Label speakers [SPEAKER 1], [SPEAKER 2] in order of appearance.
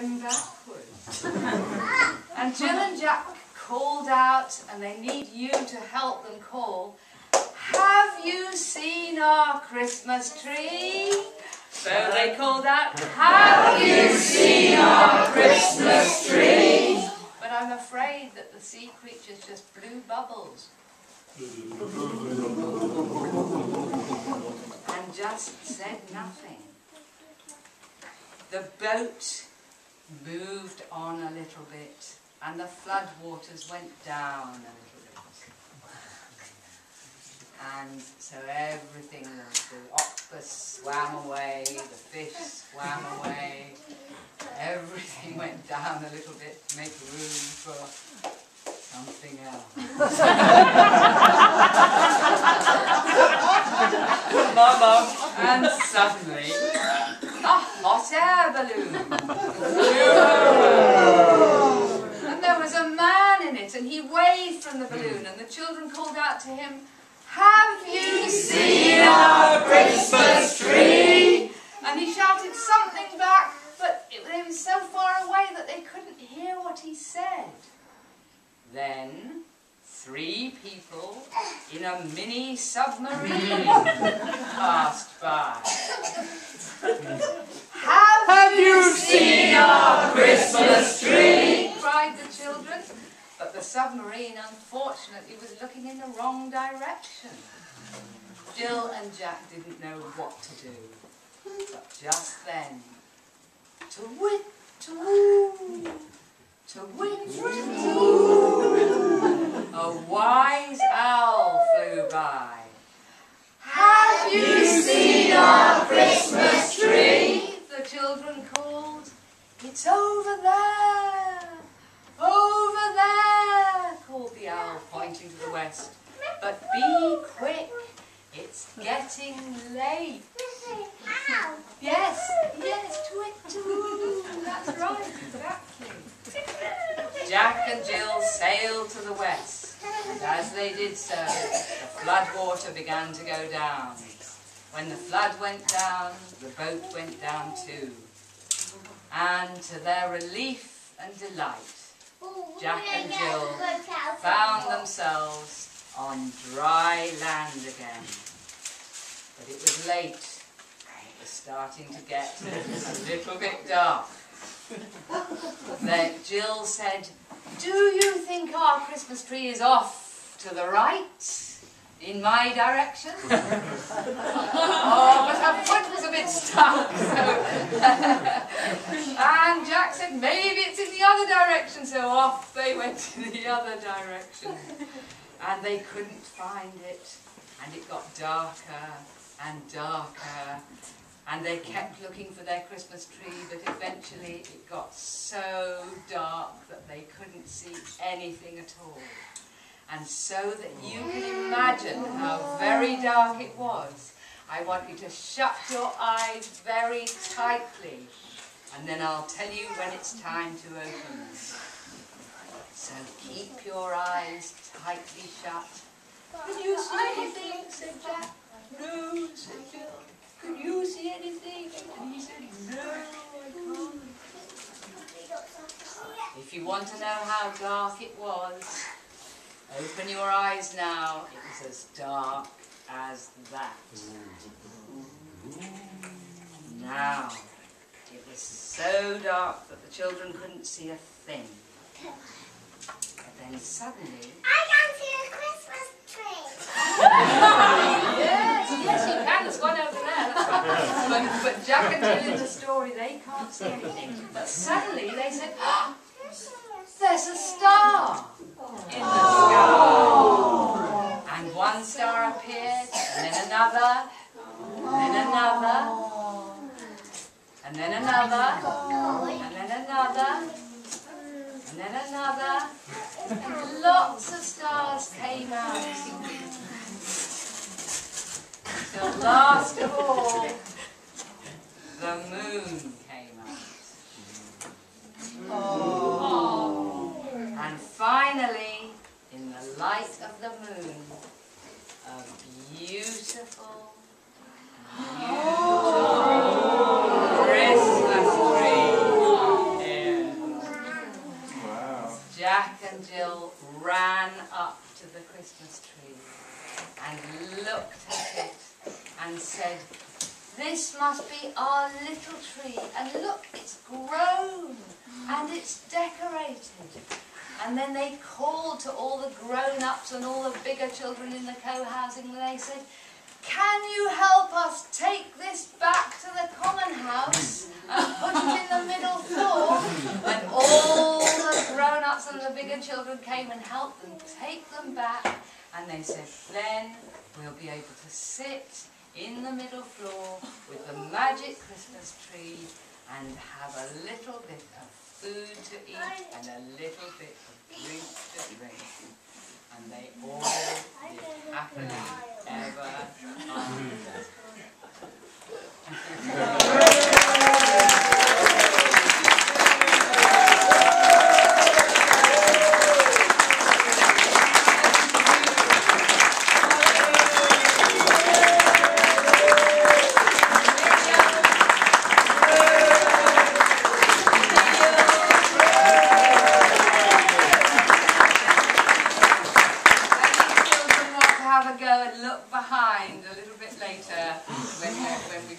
[SPEAKER 1] backwards. And Jill and Jack called out, and they need you to help them call, "Have you seen our Christmas tree?" So they called out, "Have you seen our Christmas tree?" But I'm afraid that the sea creatures just blew bubbles and just said nothing. The boat moved on a little bit, and the flood waters went down a little bit. And so everything, the octopus swam away, the fish swam away, everything went down a little bit to make room for something else. And suddenly, a hot air balloon. And there was a man in it, and he waved from the balloon, and the children called out to him, "Have you seen our Christmas tree?" And he shouted something back, but it was so far away that they couldn't hear what he said. Then 3 people in a mini submarine passed by. "Have you seen our Christmas tree?" cried the children. But the submarine, unfortunately, was looking in the wrong direction. Jill and Jack didn't know what to do. But just then, to-wit, to-woo, to-wit, to-woo, a wise owl flew by. "Have you seen our Christmas tree?" the children called. "It's over there, over there," called the owl, pointing to the west. "But be quick, it's getting late." Yes, twit-twoo, that's right, exactly. Jack and Jill sailed to the west, and as they did so, the flood water began to go down. When the flood went down, the boat went down too. And to their relief and delight, Jack and Jill found themselves on dry land again. But it was late. It was starting to get a little bit dark. Then Jill said, "Do you think our Christmas tree is off to the right, in my direction?" Oh, but her foot was a bit stuck. And Jack said, "Maybe it's in the other direction." So off they went in the other direction. And they couldn't find it. And it got darker and darker. And they kept looking for their Christmas tree, but eventually it got so dark that they couldn't see anything at all. And so that you can imagine how very dark it was, I want you to shut your eyes very tightly, and then I'll tell you when it's time to open them. So keep your eyes tightly shut. "Can you see anything?" said Jack. "No," said Jill. "Can you see anything?" And he said, "No, I can't." If you want to know how dark it was, open your eyes now. It was as dark as that. Now, it was so dark that the children couldn't see a thing. But then suddenly...
[SPEAKER 2] I can see a Christmas tree!
[SPEAKER 1] Yes, you can. There's one over there. That's right. But Jack and Jill in the story, they can't see anything. But suddenly they said, "Oh, there's a star in the sky." And one star appeared, and then another, and then another, and then another, and then another, and then another, and lots of stars came out. Till last of all, the moon came out. Oh. And finally, in the light of the moon, a beautiful Christmas tree Jack and Jill ran up to the Christmas tree and looked at it and said, "This must be our little tree, and look, it's grown and it's decorated." And then they called to all the grown-ups and all the bigger children in the co-housing, and they said, "Can you help us take this back to the common house and put it in the middle floor?" And all the grown-ups and the bigger children came and helped them take them back. And they said, "Then we'll be able to sit in the middle floor with the magic Christmas tree and have a little bit of food to eat and a little bit of drink to drink." And they all lived happily ever after. Have a go and look behind a little bit later when we